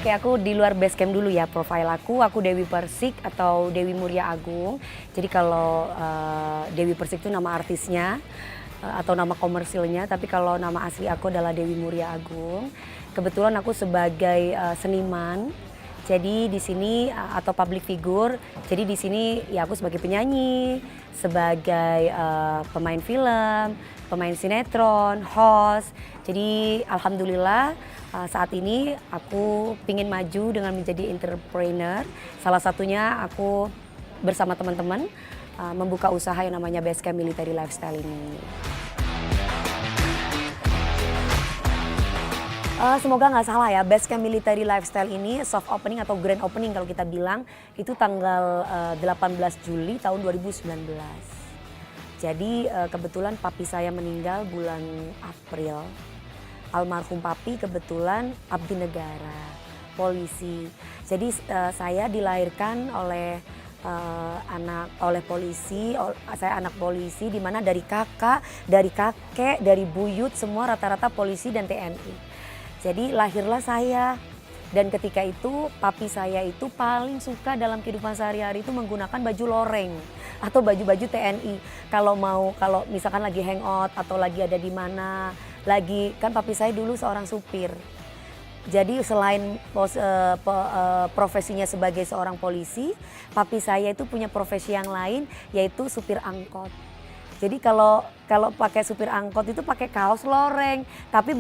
Oke, aku di luar basecamp dulu ya profil aku Dewi Persik atau Dewi Muria Agung. Jadi kalau Dewi Persik itu nama artisnya atau nama komersilnya, tapi kalau nama asli aku adalah Dewi Muria Agung. Kebetulan aku sebagai seniman, jadi di sini atau public figure, jadi di sini ya aku sebagai penyanyi, sebagai pemain film, pemain sinetron, host. Jadi alhamdulillah saat ini aku pingin maju dengan menjadi entrepreneur. Salah satunya aku bersama teman-teman membuka usaha yang namanya Basecamp Military Lifestyle ini. Semoga nggak salah ya, Basecamp Military Lifestyle ini soft opening atau grand opening kalau kita bilang itu tanggal 18 Juli tahun 2019. Jadi kebetulan papi saya meninggal bulan April. Almarhum papi kebetulan abdi negara, polisi. Jadi saya dilahirkan oleh polisi, saya anak polisi di mana dari kakak, dari kakek, dari buyut semua rata-rata polisi dan TNI. Jadi lahirlah saya. Dan ketika itu papi saya itu paling suka dalam kehidupan sehari-hari itu menggunakan baju loreng atau baju-baju TNI. Kalau misalkan lagi hangout atau lagi ada di mana, kan papi saya dulu seorang supir. Jadi selain profesinya sebagai seorang polisi, papi saya itu punya profesi yang lain yaitu supir angkot. Jadi kalau pakai supir angkot itu pakai kaos loreng, tapi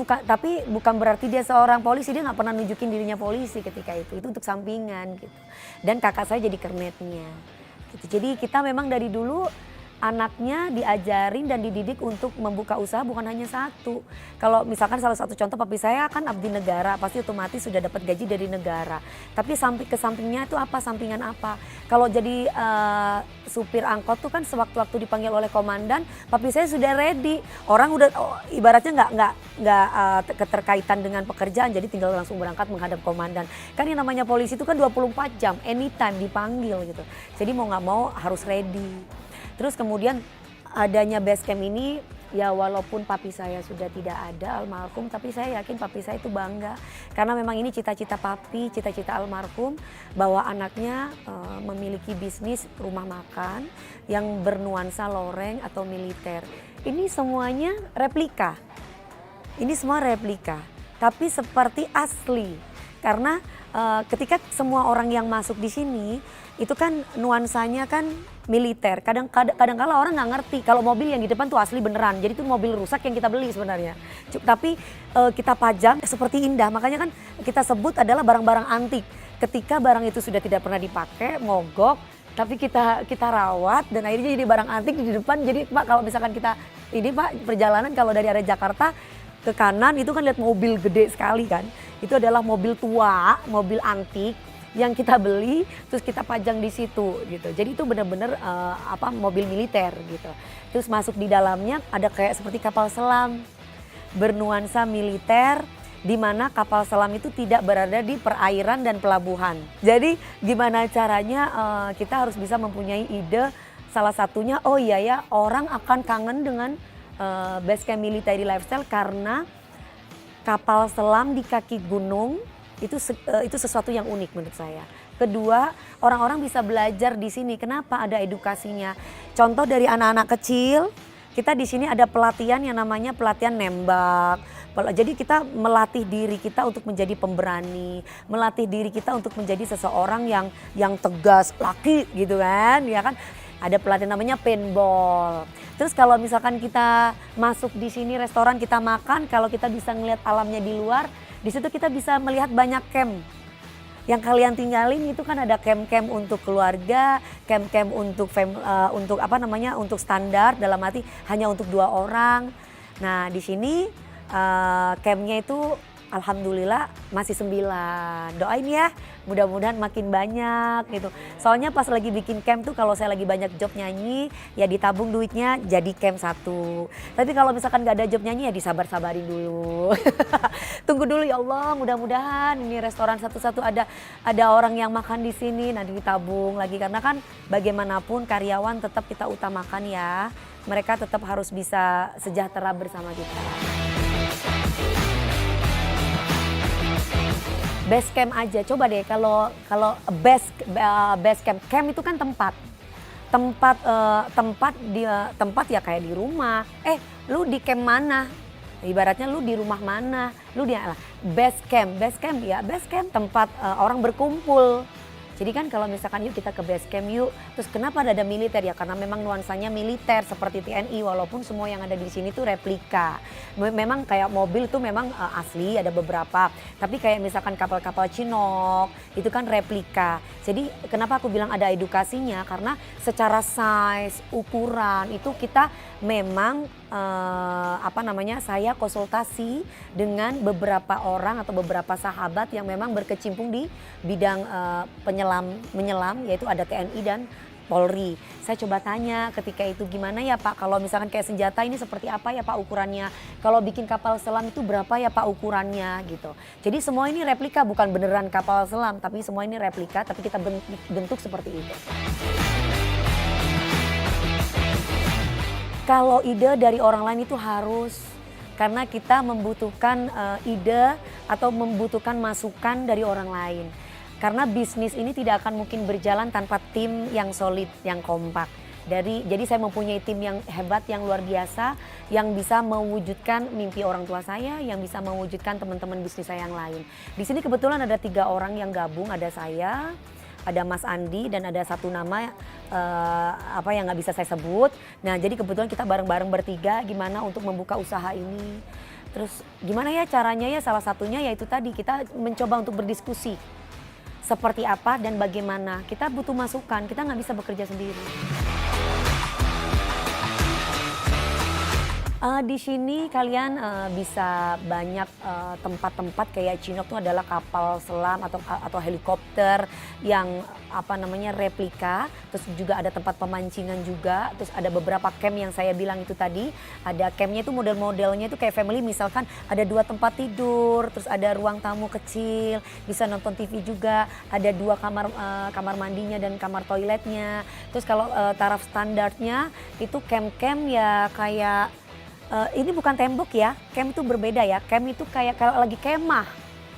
bukan berarti dia seorang polisi, dia nggak pernah nunjukin dirinya polisi ketika itu untuk sampingan gitu. Dan kakak saya jadi kernetnya. Gitu. Jadi kita memang dari dulu anaknya diajarin dan dididik untuk membuka usaha bukan hanya satu. Kalau misalkan salah satu contoh papi saya kan abdi negara, pasti otomatis sudah dapat gaji dari negara. Tapi ke sampingnya itu apa, sampingan apa. Kalau jadi supir angkot tuh kan sewaktu-waktu dipanggil oleh komandan, papi saya sudah ready. Orang udah ibaratnya nggak keterkaitan dengan pekerjaan, jadi tinggal langsung berangkat menghadap komandan. Kan yang namanya polisi itu kan 24 jam, anytime dipanggil gitu. Jadi mau nggak mau harus ready. Terus kemudian adanya Basecamp ini ya walaupun papi saya sudah tidak ada almarhum, tapi saya yakin papi saya itu bangga. Karena memang ini cita-cita papi, cita-cita almarhum bahwa anaknya memiliki bisnis rumah makan yang bernuansa loreng atau militer. Ini semuanya replika, ini semua replika, tapi seperti asli. Karena ketika semua orang yang masuk di sini itu kan nuansanya kan militer. Kadang-kala orang nggak ngerti kalau mobil yang di depan tuh asli beneran. Jadi itu mobil rusak yang kita beli sebenarnya. Tapi kita pajang seperti indah. Makanya kan kita sebut adalah barang-barang antik. Ketika barang itu sudah tidak pernah dipakai, mogok, tapi kita rawat dan akhirnya jadi barang antik di depan. Jadi Pak kalau misalkan ini Pak perjalanan kalau dari arah Jakarta ke kanan itu kan lihat mobil gede sekali kan. Itu adalah mobil tua, mobil antik yang kita beli terus kita pajang di situ gitu. Jadi itu benar-benar mobil militer gitu. Terus masuk di dalamnya ada kayak seperti kapal selam bernuansa militer di mana kapal selam itu tidak berada di perairan dan pelabuhan. Jadi gimana caranya kita harus bisa mempunyai ide, salah satunya oh iya ya orang akan kangen dengan Basecamp Military Lifestyle karena kapal selam di kaki gunung itu sesuatu yang unik menurut saya. Kedua, orang-orang bisa belajar di sini. Kenapa? Ada edukasinya. Contoh dari anak-anak kecil, kita di sini ada pelatihan yang namanya pelatihan nembak. Jadi kita melatih diri kita untuk menjadi pemberani, melatih diri kita untuk menjadi seseorang yang tegas, laki gitu kan, ya kan? Ada pelatihan namanya paintball. Terus kalau misalkan kita masuk di sini restoran kita makan, kalau kita bisa ngelihat alamnya di luar, di situ kita bisa melihat banyak camp. Yang kalian tinggalin itu kan ada camp-camp untuk keluarga, camp-camp untuk untuk standar dalam arti hanya untuk 2 orang. Nah, di sini campnya itu alhamdulillah masih 9. Doain ya, mudah-mudahan makin banyak gitu. Soalnya pas lagi bikin camp tuh kalau saya lagi banyak job nyanyi, ya ditabung duitnya jadi camp 1. Tapi kalau misalkan gak ada job nyanyi ya disabar-sabarin dulu. Tunggu dulu ya Allah, mudah-mudahan ini restoran satu-satu ada orang yang makan di sini, nanti ditabung lagi. Karena kan bagaimanapun karyawan tetap kita utamakan ya. Mereka tetap harus bisa sejahtera bersama kita. base camp aja. Coba deh kalau kalau base camp, camp itu kan tempat tempat ya kayak di rumah. Lu di camp mana? Ibaratnya lu di rumah mana? Lu di base camp ya base camp tempat orang berkumpul. Jadi kan kalau misalkan yuk kita ke base camp yuk, terus kenapa ada militer ya? Karena memang nuansanya militer seperti TNI, walaupun semua yang ada di sini tuh replika. Memang kayak mobil tuh memang asli ada beberapa, tapi kayak misalkan kapal-kapal Chinook itu kan replika. Jadi kenapa aku bilang ada edukasinya? Karena secara size, ukuran itu kita memang saya konsultasi dengan beberapa orang atau beberapa sahabat yang memang berkecimpung di bidang menyelam yaitu ada TNI dan Polri. Saya coba tanya ketika itu gimana ya Pak, kalau misalkan kayak senjata ini seperti apa ya Pak ukurannya, kalau bikin kapal selam itu berapa ya Pak ukurannya gitu. Jadi semua ini replika, bukan beneran kapal selam tapi semua ini replika, tapi kita bentuk seperti itu. Kalau ide dari orang lain itu harus, karena kita membutuhkan ide atau membutuhkan masukan dari orang lain. Karena bisnis ini tidak akan mungkin berjalan tanpa tim yang solid, yang kompak. Jadi saya mempunyai tim yang hebat, yang luar biasa, yang bisa mewujudkan mimpi orang tua saya, yang bisa mewujudkan teman-teman bisnis saya yang lain. Di sini kebetulan ada 3 orang yang gabung, ada saya, ada Mas Andi, dan ada satu nama yang nggak bisa saya sebut. Nah jadi kebetulan kita bareng-bareng bertiga gimana untuk membuka usaha ini. Terus gimana ya caranya ya, salah satunya yaitu tadi kita mencoba untuk berdiskusi. Seperti apa dan bagaimana, kita butuh masukan, kita nggak bisa bekerja sendiri. Di sini kalian bisa banyak tempat-tempat kayak Chinook itu adalah kapal selam atau helikopter yang replika, terus juga ada tempat pemancingan juga, terus ada beberapa camp yang saya bilang itu tadi, ada campnya itu model-modelnya itu kayak family, misalkan ada 2 tempat tidur, terus ada ruang tamu kecil, bisa nonton TV juga, ada 2 kamar mandinya dan kamar toiletnya. Terus kalau taraf standarnya itu camp-camp ya kayak ini bukan tembok ya, camp itu berbeda ya, camp itu kayak kalau lagi kemah.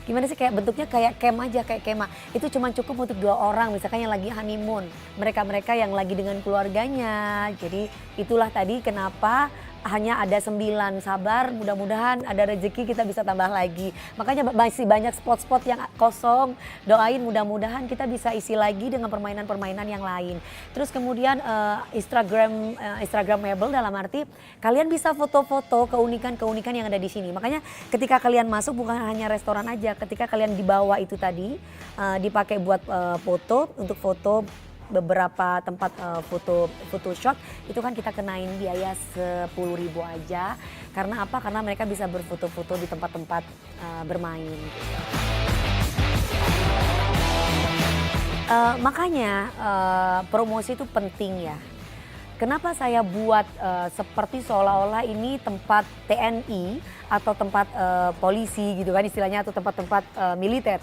Gimana sih, kayak bentuknya kayak camp aja, kayak kemah. Itu cuma cukup untuk 2 orang, misalkan yang lagi honeymoon. Mereka-mereka yang lagi dengan keluarganya. Jadi itulah tadi kenapa hanya ada 9, sabar, mudah-mudahan ada rezeki kita bisa tambah lagi. Makanya masih banyak spot-spot yang kosong, doain mudah-mudahan kita bisa isi lagi dengan permainan-permainan yang lain. Terus kemudian Instagramable dalam arti kalian bisa foto-foto keunikan-keunikan yang ada di sini. Makanya ketika kalian masuk bukan hanya restoran aja, ketika kalian dibawa itu tadi dipakai buat foto, untuk foto beberapa tempat foto shot itu kan kita kenain biaya 10.000 aja. Karena apa? Karena mereka bisa berfoto-foto di tempat-tempat bermain gitu. Makanya promosi itu penting ya. Kenapa saya buat seperti seolah-olah ini tempat TNI atau tempat polisi gitu kan istilahnya, atau tempat-tempat militer.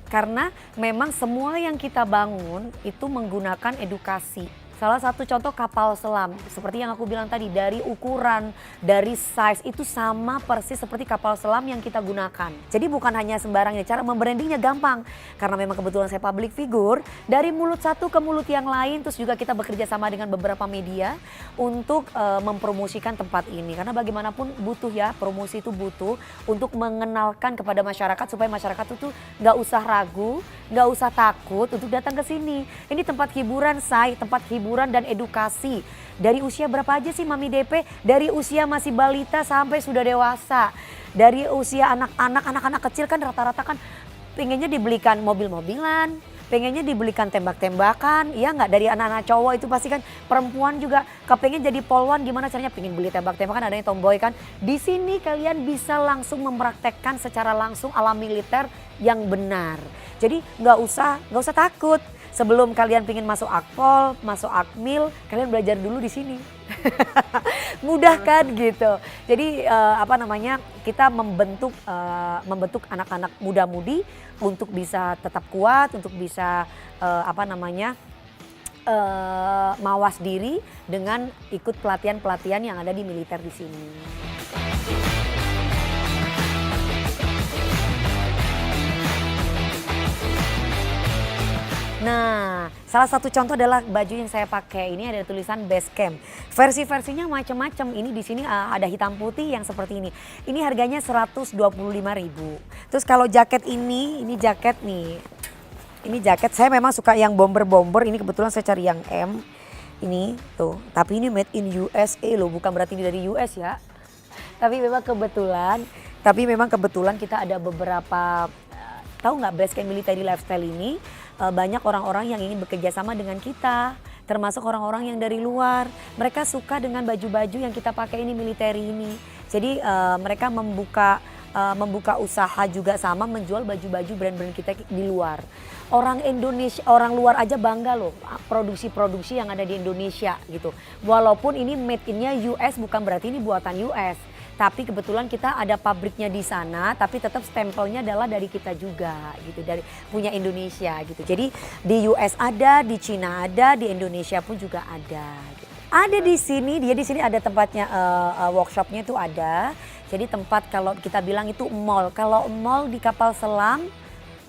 Karena memang semua yang kita bangun itu menggunakan edukasi. Salah satu contoh kapal selam, seperti yang aku bilang tadi, dari ukuran, dari size itu sama persis seperti kapal selam yang kita gunakan. Jadi bukan hanya sembarangnya, cara membrandingnya gampang. Karena memang kebetulan saya public figure, dari mulut satu ke mulut yang lain, terus juga kita bekerja sama dengan beberapa media untuk mempromosikan tempat ini. Karena bagaimanapun butuh ya, promosi itu butuh untuk mengenalkan kepada masyarakat supaya masyarakat itu nggak usah ragu, nggak usah takut untuk datang ke sini. Ini tempat hiburan, tempat hiburan dan edukasi. Dari usia berapa aja sih Mami DP? Dari usia masih balita sampai sudah dewasa. Dari usia anak-anak kecil kan rata-rata kan pengennya dibelikan mobil-mobilan, pengennya dibelikan tembak-tembakan, ya nggak? Dari anak-anak cowok itu pasti kan, perempuan juga kepengen jadi polwan, gimana caranya pengen beli tembak-tembakan, ada yang tomboy kan. Di sini kalian bisa langsung mempraktekkan secara langsung alam militer yang benar. Jadi nggak usah takut. Sebelum kalian pengen masuk Akpol, masuk Akmil, kalian belajar dulu di sini. Mudah kan gitu. Jadi kita membentuk anak-anak muda-mudi untuk bisa tetap kuat, untuk bisa mawas diri dengan ikut pelatihan-pelatihan yang ada di militer di sini. Nah, salah satu contoh adalah baju yang saya pakai. Ini ada tulisan Basecamp. Versi-versinya macam-macam. Ini di sini ada hitam putih yang seperti ini. Ini harganya 125.000. Terus kalau jaket ini jaket nih. Ini jaket saya memang suka yang bomber-bomber. Ini kebetulan saya cari yang M. Ini tuh, tapi ini made in USA loh, bukan berarti ini dari US ya. Tapi memang kebetulan kita ada beberapa tahu nggak Basecamp Military Lifestyle ini banyak orang-orang yang ingin bekerja sama dengan kita, termasuk orang-orang yang dari luar. Mereka suka dengan baju-baju yang kita pakai ini military ini. Jadi mereka membuka usaha juga sama menjual baju-baju brand-brand kita di luar. Orang Indonesia, orang luar aja bangga loh produksi-produksi yang ada di Indonesia gitu. Walaupun ini made in-nya US bukan berarti ini buatan US. Tapi kebetulan kita ada pabriknya di sana, tapi tetap stempelnya adalah dari kita juga gitu, dari punya Indonesia gitu. Jadi di US ada, di Cina ada, di Indonesia pun juga ada. Gitu. Ada di sini, dia di sini ada tempatnya workshopnya itu ada. Jadi tempat kalau kita bilang itu mall. Kalau mall di kapal selam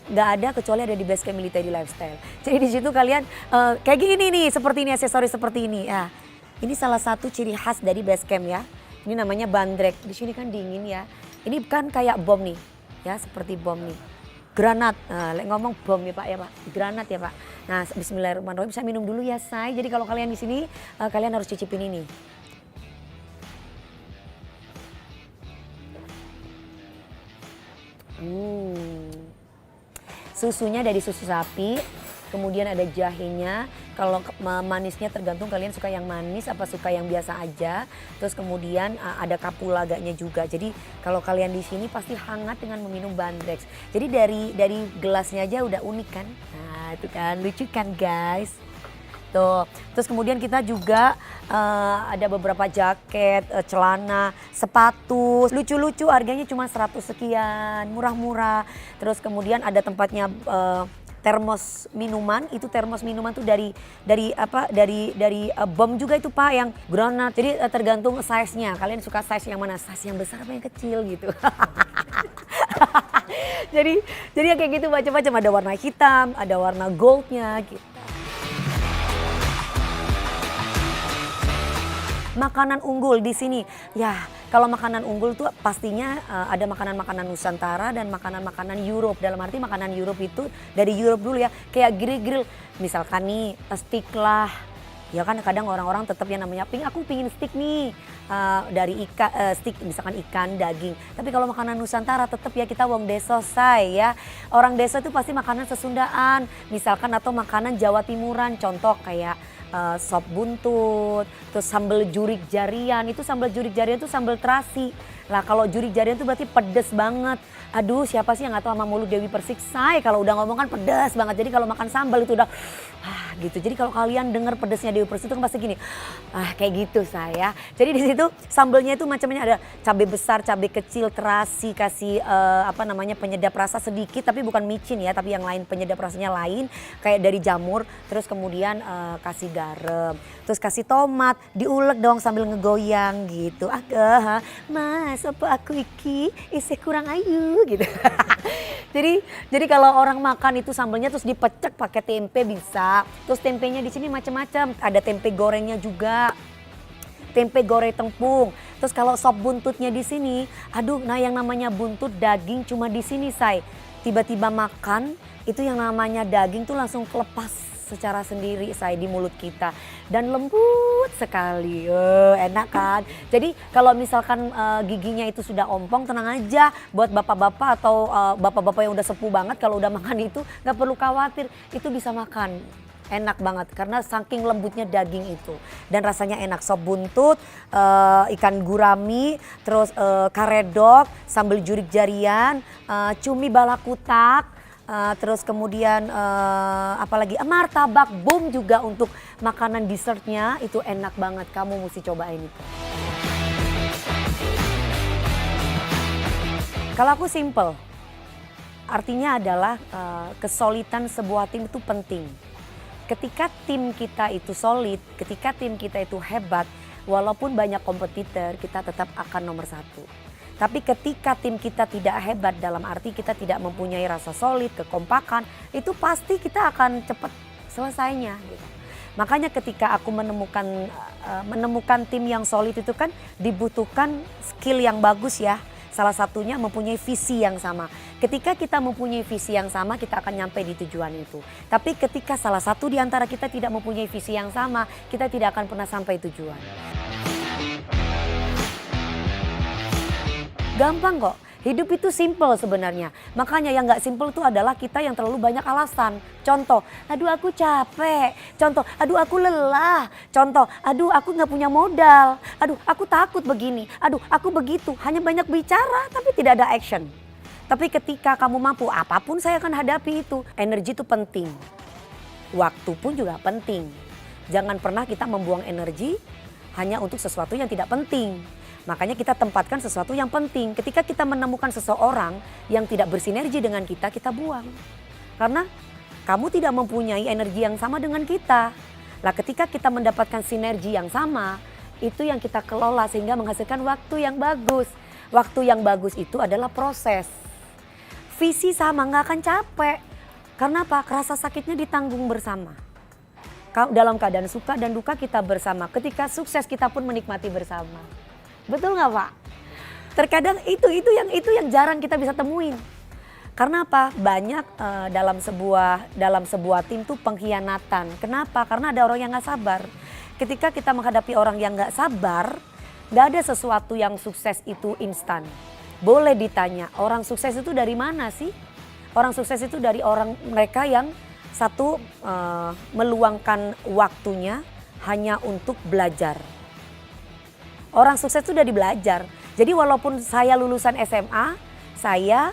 nggak ada kecuali ada di Basecamp Military Lifestyle. Jadi di situ kalian kayak gini nih, seperti ini aksesoris seperti ini. Ya, ini salah satu ciri khas dari Basecamp ya. Ini namanya bandrek. Di sini kan dingin ya. Ini kan kayak bom nih, ya seperti bom nih. Granat. Ngomong bom ya Pak ya Pak. Granat ya Pak. Nah, Bismillahirrahmanirrahim. Saya minum dulu ya say. Jadi kalau kalian di sini kalian harus cicipin ini. Susunya dari susu sapi, kemudian ada jahenya. Kalau manisnya tergantung kalian suka yang manis apa suka yang biasa aja. Terus kemudian ada kapulaganya juga. Jadi kalau kalian di sini pasti hangat dengan meminum bandrek. Jadi dari gelasnya aja udah unik kan. Nah itu kan lucu kan guys. Tuh. Terus kemudian kita juga ada beberapa jaket, celana, sepatu, lucu-lucu harganya cuma 100 sekian, murah-murah. Terus kemudian ada tempatnya termos minuman, itu termos minuman tuh dari bom juga itu Pak yang granat. Jadi tergantung size-nya. Kalian suka size yang mana? Size yang besar apa yang kecil gitu. jadi kayak gitu macam-macam, ada warna hitam, ada warna goldnya gitu. Makanan unggul di sini, ya kalau makanan unggul tuh pastinya ada makanan-makanan Nusantara dan makanan-makanan Europe. Dalam arti makanan Europe itu dari Europe dulu ya, kayak grill-grill. Misalkan nih steak lah, ya kan kadang orang-orang tetap yang namanya aku pingin steak nih dari ikan, steak misalkan ikan, daging. Tapi kalau makanan Nusantara tetap ya kita wong deso say ya. Orang desa itu pasti makanan sesundaan, misalkan atau makanan Jawa Timuran, contoh kayak sop buntut, terus sambal jurik jarian. Itu sambal jurik jarian itu sambal terasi. Lah kalau jurik jarian itu berarti pedes banget. Aduh siapa sih yang gak tahu sama mulut Dewi Persik say, kalau udah ngomong kan pedes banget. Jadi kalau makan sambal itu udah gitu. Jadi kalau kalian dengar pedesnya Dewi Persik itu kan pasti gini. Kayak gitu saya. Jadi di situ sambalnya itu macamnya ada cabai besar, cabai kecil, terasi, kasih penyedap rasa sedikit tapi bukan micin ya, tapi yang lain penyedap rasanya lain kayak dari jamur. Terus kemudian kasih garam, terus kasih tomat, diulek dong sambil ngegoyang gitu. Mas apa aku iki isi kurang ayu gitu. jadi kalau orang makan itu sambalnya terus dipecek pakai tempe bisa. Terus tempenya di sini macam-macam, ada tempe gorengnya juga. Tempe goreng tepung. Terus kalau sop buntutnya di sini, nah yang namanya buntut daging cuma di sini say. Tiba-tiba makan itu yang namanya daging tuh langsung kelepas secara sendiri say di mulut kita dan lembut sekali, enak kan. Jadi kalau misalkan giginya itu sudah ompong, tenang aja buat bapak-bapak atau bapak-bapak yang udah sepuh banget, kalau udah makan itu nggak perlu khawatir, itu bisa makan. Enak banget karena saking lembutnya daging itu dan rasanya enak. Sop buntut, ikan gurami, terus karedok, sambal jurik jarian, cumi balakutak, terus kemudian apalagi martabak boom juga untuk makanan dessertnya itu enak banget. Kamu mesti cobain itu. Kalau aku simple, artinya adalah kesolidan sebuah tim itu penting. Ketika tim kita itu solid, ketika tim kita itu hebat, walaupun banyak kompetitor, kita tetap akan nomor satu. Tapi ketika tim kita tidak hebat dalam arti kita tidak mempunyai rasa solid, kekompakan, itu pasti kita akan cepat selesainya gitu. Makanya ketika aku menemukan tim yang solid itu kan dibutuhkan skill yang bagus ya. Salah satunya mempunyai visi yang sama. Ketika kita mempunyai visi yang sama, kita akan nyampe di tujuan itu. Tapi ketika salah satu di antara kita tidak mempunyai visi yang sama, kita tidak akan pernah sampai tujuan. Gampang kok. Hidup itu simple sebenarnya. Makanya yang nggak simple itu adalah kita yang terlalu banyak alasan. Contoh, aduh aku capek. Contoh, aduh aku lelah. Contoh, aduh aku nggak punya modal. Aduh aku takut begini. Aduh aku begitu. Hanya banyak bicara tapi tidak ada action. Tapi ketika kamu mampu, apapun saya akan hadapi itu. Energi itu penting. Waktu pun juga penting. Jangan pernah kita membuang energi hanya untuk sesuatu yang tidak penting. Makanya kita tempatkan sesuatu yang penting. Ketika kita menemukan seseorang yang tidak bersinergi dengan kita, kita buang. Karena kamu tidak mempunyai energi yang sama dengan kita. Nah ketika kita mendapatkan sinergi yang sama, itu yang kita kelola sehingga menghasilkan waktu yang bagus. Waktu yang bagus itu adalah proses. Visi sama nggak akan capek. Karena apa? Rasa sakitnya ditanggung bersama. Dalam keadaan suka dan duka kita bersama. Ketika sukses kita pun menikmati bersama. Betul nggak Pak? Terkadang itu yang jarang kita bisa temuin. Karena apa? Banyak dalam sebuah tim tuh pengkhianatan. Kenapa? Karena ada orang yang nggak sabar. Ketika kita menghadapi orang yang nggak sabar, nggak ada sesuatu yang sukses itu instan. Boleh ditanya, orang sukses itu dari mana sih? Orang sukses itu dari orang mereka yang satu meluangkan waktunya hanya untuk belajar. Orang sukses itu dari belajar. Jadi walaupun saya lulusan SMA, saya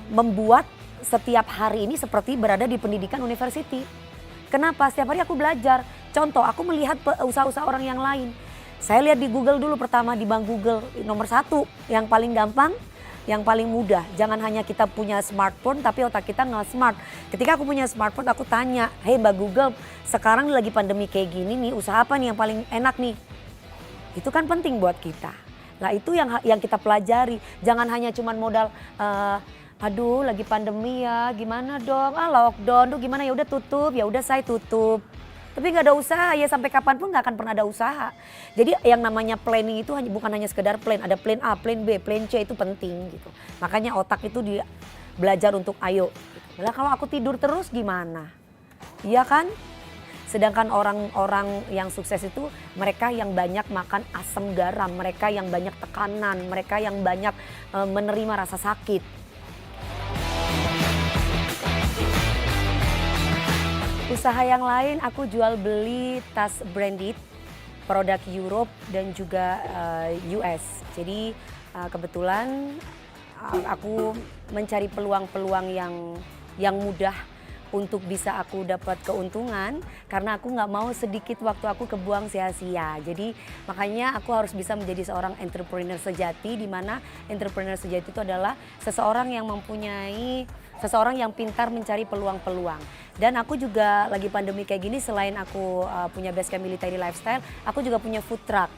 membuat setiap hari ini seperti berada di pendidikan university. Kenapa? Setiap hari aku belajar. Contoh, aku melihat usaha-usaha orang yang lain. Saya lihat di Google dulu pertama, di bank Google nomor 1, yang paling gampang, yang paling mudah. Jangan hanya kita punya smartphone tapi otak kita nggak smart. Ketika aku punya smartphone aku tanya, "Hei Mbak Google, sekarang lagi pandemi kayak gini nih, usaha apa nih yang paling enak nih?" Itu kan penting buat kita. Nah itu yang kita pelajari. Jangan hanya cuman modal, aduh lagi pandemi ya gimana dong, lockdown tuh gimana, ya udah tutup, ya udah saya tutup. Tapi nggak ada usaha ya, sampai kapanpun nggak akan pernah ada usaha. Jadi yang namanya planning itu bukan hanya sekedar plan, ada plan A, plan B, plan C, itu penting gitu. Makanya otak itu belajar untuk ayo. Nah kalau aku tidur terus gimana? Iya kan? Sedangkan orang-orang yang sukses itu mereka yang banyak makan asam garam, mereka yang banyak tekanan, mereka yang banyak menerima rasa sakit. Usaha yang lain aku jual beli tas branded, produk Europe dan juga US. Jadi kebetulan aku mencari peluang-peluang yang mudah untuk bisa aku dapat keuntungan, karena aku nggak mau sedikit waktu aku kebuang sia-sia. Jadi makanya aku harus bisa menjadi seorang entrepreneur sejati, di mana entrepreneur sejati itu adalah seseorang yang pintar mencari peluang-peluang. Dan aku juga lagi pandemi kayak gini, selain aku punya Basecamp Military Lifestyle, aku juga punya food truck.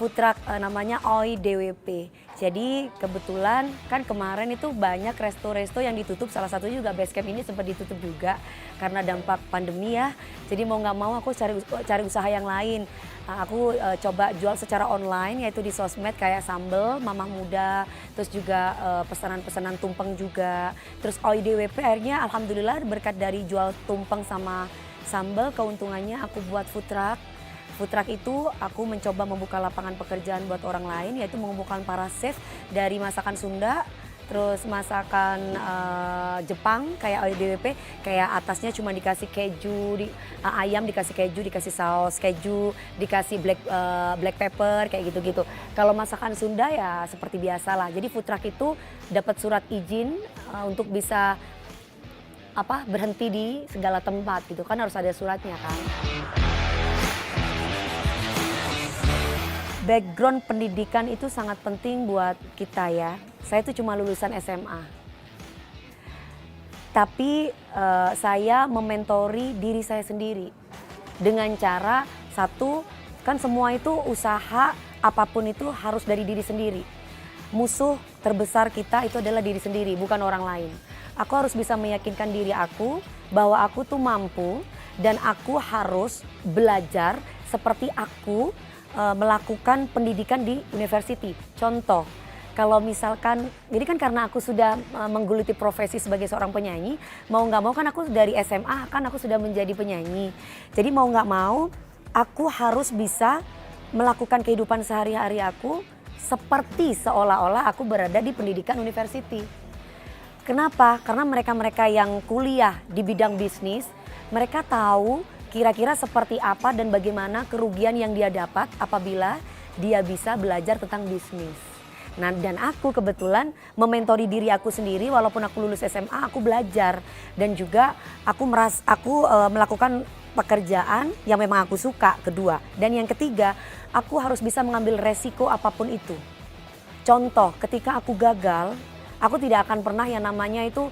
Food truck namanya OI DWP. Jadi kebetulan kan kemarin itu banyak resto-resto yang ditutup, salah satunya juga Basecamp ini sempat ditutup juga karena dampak pandemi ya. Jadi mau nggak mau aku cari usaha yang lain. Aku coba jual secara online, yaitu di sosmed kayak sambal, mamah muda, terus juga pesanan-pesanan tumpeng juga. Terus OI DWP akhirnya alhamdulillah berkat dari jual tumpeng sama sambal, keuntungannya aku buat food truck. Food truck itu aku mencoba membuka lapangan pekerjaan buat orang lain, yaitu mengumpulkan para chef dari masakan Sunda, terus masakan Jepang kayak OIDWP, kayak atasnya cuma dikasih keju, ayam dikasih keju, dikasih saus keju, dikasih black pepper kayak gitu-gitu. Kalau masakan Sunda ya seperti biasa lah. Jadi food truck itu dapat surat izin untuk bisa berhenti di segala tempat gitu kan, harus ada suratnya kan. Background pendidikan itu sangat penting buat kita ya. Saya itu cuma lulusan SMA. Tapi saya mementori diri saya sendiri. Dengan cara satu, kan semua itu usaha apapun itu harus dari diri sendiri. Musuh terbesar kita itu adalah diri sendiri, bukan orang lain. Aku harus bisa meyakinkan diri aku bahwa aku tuh mampu dan aku harus belajar seperti aku melakukan pendidikan di university. Contoh, kalau misalkan, jadi kan karena aku sudah menggeluti profesi sebagai seorang penyanyi, mau nggak mau kan aku dari SMA kan aku sudah menjadi penyanyi. Jadi mau nggak mau, aku harus bisa melakukan kehidupan sehari-hari aku seperti seolah-olah aku berada di pendidikan university. Kenapa? Karena mereka-mereka yang kuliah di bidang bisnis, mereka tahu kira-kira seperti apa dan bagaimana kerugian yang dia dapat apabila dia bisa belajar tentang bisnis. Nah, dan aku kebetulan mementori diri aku sendiri, walaupun aku lulus SMA, aku belajar dan juga aku melakukan pekerjaan yang memang aku suka, kedua. Dan yang ketiga, aku harus bisa mengambil resiko apapun itu. Contoh, ketika aku gagal, aku tidak akan pernah yang namanya itu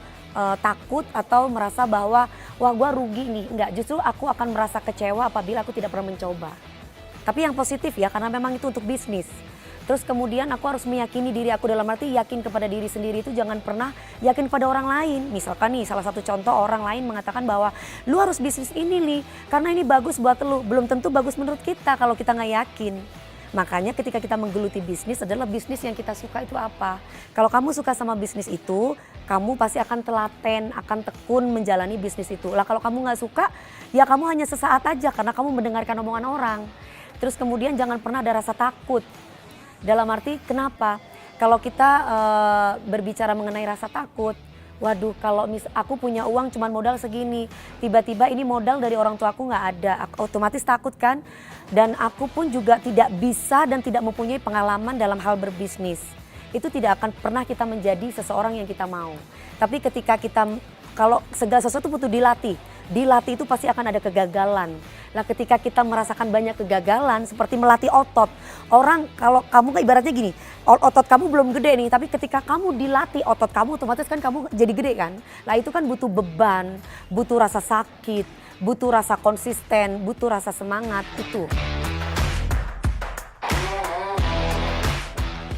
takut atau merasa bahwa wah gue rugi nih. Enggak, justru aku akan merasa kecewa apabila aku tidak pernah mencoba. Tapi yang positif ya, karena memang itu untuk bisnis. Terus kemudian aku harus meyakini diri aku, dalam arti yakin kepada diri sendiri itu jangan pernah yakin pada orang lain. Misalkan nih salah satu contoh, orang lain mengatakan bahwa lu harus bisnis ini nih karena ini bagus buat lu. Belum tentu bagus menurut kita kalau kita nggak yakin. Makanya ketika kita menggeluti bisnis adalah bisnis yang kita suka itu apa. Kalau kamu suka sama bisnis itu, kamu pasti akan telaten, akan tekun menjalani bisnis itu. Lah kalau kamu nggak suka, ya kamu hanya sesaat aja karena kamu mendengarkan omongan orang. Terus kemudian jangan pernah ada rasa takut. Dalam arti kenapa? Kalau kita berbicara mengenai rasa takut, waduh kalau aku punya uang cuma modal segini, tiba-tiba ini modal dari orang tua aku nggak ada, aku otomatis takut kan? Dan aku pun juga tidak bisa dan tidak mempunyai pengalaman dalam hal berbisnis. Itu tidak akan pernah kita menjadi seseorang yang kita mau. Tapi ketika kita, kalau segala sesuatu butuh dilatih itu pasti akan ada kegagalan. Nah ketika kita merasakan banyak kegagalan seperti melatih otot. Orang kalau kamu ibaratnya gini, otot kamu belum gede nih, tapi ketika kamu dilatih otot kamu otomatis kan kamu jadi gede kan. Nah itu kan butuh beban, butuh rasa sakit, butuh rasa konsisten, butuh rasa semangat itu.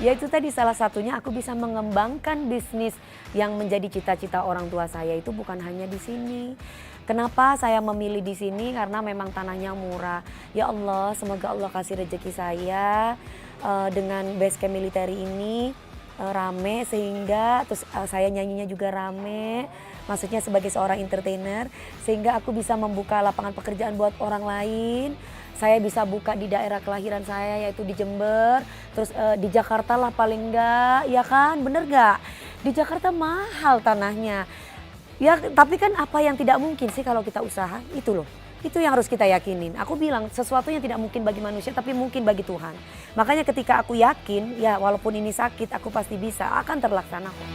Ya itu tadi salah satunya aku bisa mengembangkan bisnis yang menjadi cita-cita orang tua saya itu bukan hanya di sini. Kenapa saya memilih di sini? Karena memang tanahnya murah. Ya Allah, semoga Allah kasih rezeki saya dengan base camp militer ini rame sehingga terus saya nyanyinya juga rame. Maksudnya sebagai seorang entertainer sehingga aku bisa membuka lapangan pekerjaan buat orang lain. Saya bisa buka di daerah kelahiran saya yaitu di Jember, terus di Jakarta lah paling enggak, ya kan, bener gak? Di Jakarta mahal tanahnya. Ya tapi kan apa yang tidak mungkin sih kalau kita usaha, itu loh. Itu yang harus kita yakinin. Aku bilang sesuatu yang tidak mungkin bagi manusia tapi mungkin bagi Tuhan. Makanya ketika aku yakin, ya walaupun ini sakit aku pasti bisa, akan terlaksana kok.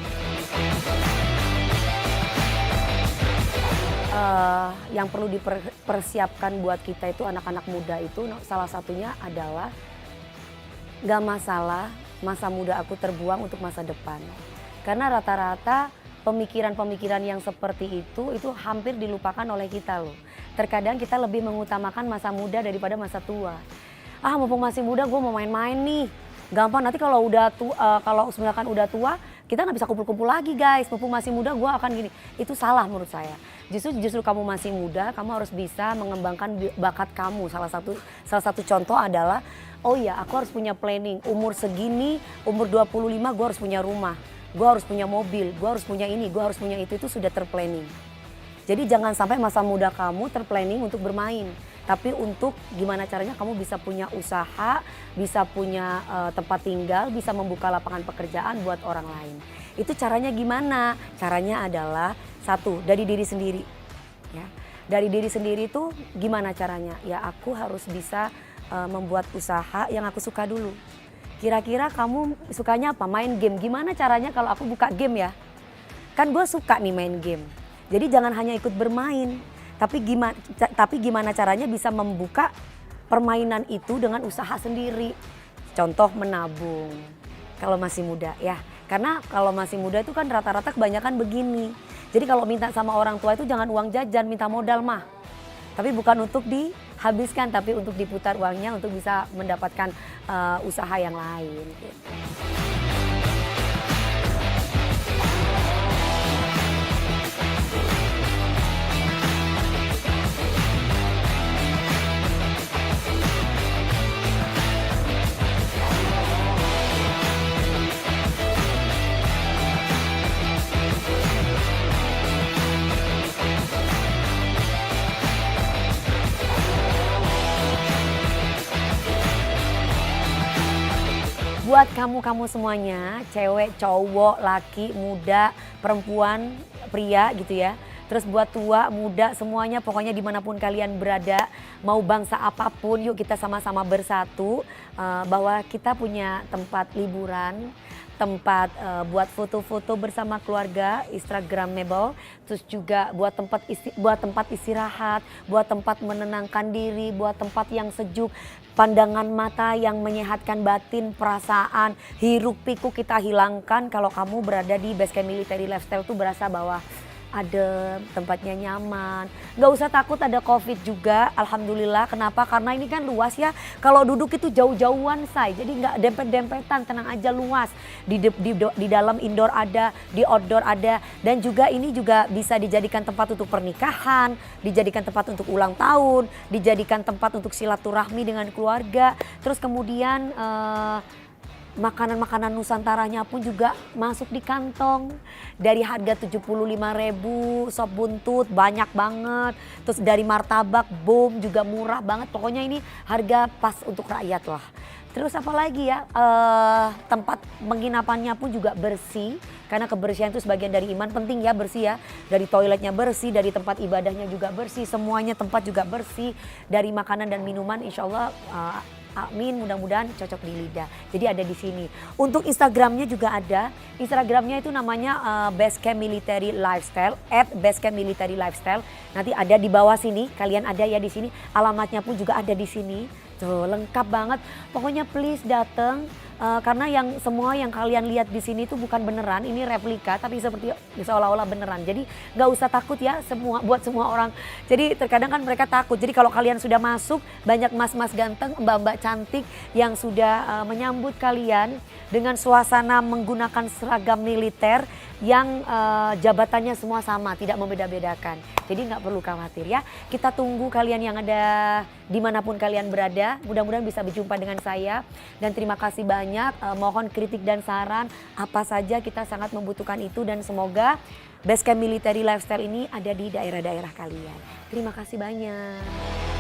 Yang perlu dipersiapkan buat kita itu anak-anak muda itu salah satunya adalah gak masalah masa muda aku terbuang untuk masa depan. Karena rata-rata pemikiran-pemikiran yang seperti itu hampir dilupakan oleh kita loh. Terkadang kita lebih mengutamakan masa muda daripada masa tua. Ah mumpung masih muda gue mau main-main nih. Gampang nanti kalau misalkan udah tua kita nggak bisa kumpul-kumpul lagi guys. Mumpung masih muda gue akan gini. Itu salah menurut saya. Justru kamu masih muda, kamu harus bisa mengembangkan bakat kamu. Salah satu contoh adalah, oh iya aku harus punya planning. Umur segini, umur 25 gue harus punya rumah. Gue harus punya mobil, gue harus punya ini, gue harus punya itu sudah terplanning. Jadi jangan sampai masa muda kamu terplanning untuk bermain. Tapi untuk gimana caranya kamu bisa punya usaha, bisa punya tempat tinggal, bisa membuka lapangan pekerjaan buat orang lain. Itu caranya gimana? Caranya adalah satu, dari diri sendiri. Ya. Dari diri sendiri itu gimana caranya? Ya aku harus bisa membuat usaha yang aku suka dulu. Kira-kira kamu sukanya apa? Main game. Gimana caranya kalau aku buka game ya? Kan gue suka nih main game. Jadi jangan hanya ikut bermain. Tapi gimana caranya bisa membuka permainan itu dengan usaha sendiri. Contoh menabung. Kalau masih muda ya. Karena kalau masih muda itu kan rata-rata kebanyakan begini. Jadi kalau minta sama orang tua itu jangan uang jajan, minta modal mah. Tapi bukan untuk dihabiskan, tapi untuk diputar uangnya untuk bisa mendapatkan usaha yang lain. Gitu. buat kamu-kamu semuanya, cewek, cowok, laki, muda, perempuan, pria gitu ya. Terus buat tua, muda, semuanya pokoknya dimanapun kalian berada, mau bangsa apapun, yuk kita sama-sama bersatu bahwa kita punya tempat liburan, tempat buat foto-foto bersama keluarga, Instagramable, terus juga buat tempat istirahat, buat tempat menenangkan diri, buat tempat yang sejuk, pandangan mata yang menyehatkan batin, perasaan, hiruk pikuk kita hilangkan kalau kamu berada di Basecamp Military Lifestyle tuh berasa bahwa adem, tempatnya nyaman. Gak usah takut ada COVID juga, alhamdulillah. Kenapa? Karena ini kan luas ya. Kalau duduk itu jauh-jauhan say, jadi nggak dempet-dempetan, tenang aja luas. Di dalam indoor ada, di outdoor ada. Dan juga ini juga bisa dijadikan tempat untuk pernikahan, dijadikan tempat untuk ulang tahun, dijadikan tempat untuk silaturahmi dengan keluarga. Terus kemudian makanan-makanan Nusantaranya pun juga masuk di kantong. Dari harga 75.000, sop buntut banyak banget. Terus dari martabak, bom juga murah banget. Pokoknya ini harga pas untuk rakyat lah. Terus apa lagi ya, tempat penginapannya pun juga bersih. Karena kebersihan itu sebagian dari iman, penting ya bersih ya. Dari toiletnya bersih, dari tempat ibadahnya juga bersih. Semuanya tempat juga bersih. Dari makanan dan minuman insya Allah amin, mudah-mudahan cocok di lidah. Jadi ada di sini. Untuk Instagramnya juga ada. Instagramnya itu namanya Basecamp Military Lifestyle, @BasecampMilitaryLifestyle. Nanti ada di bawah sini, kalian ada ya di sini. Alamatnya pun juga ada di sini. Tuh lengkap banget. Pokoknya please datang. Karena semua yang kalian lihat di sini itu bukan beneran, ini replika tapi seperti seolah-olah beneran. Jadi nggak usah takut ya buat semua orang. Jadi terkadang kan mereka takut. Jadi kalau kalian sudah masuk, banyak mas-mas ganteng, mbak-mbak cantik yang sudah menyambut kalian dengan suasana menggunakan seragam militer yang jabatannya semua sama, tidak membeda-bedakan. Jadi nggak perlu khawatir ya. Kita tunggu kalian yang ada dimanapun kalian berada. Mudah-mudahan bisa berjumpa dengan saya. Dan terima kasih banyak. Mohon kritik dan saran. Apa saja kita sangat membutuhkan itu. Dan semoga Basecamp Military Lifestyle ini ada di daerah-daerah kalian. Terima kasih banyak.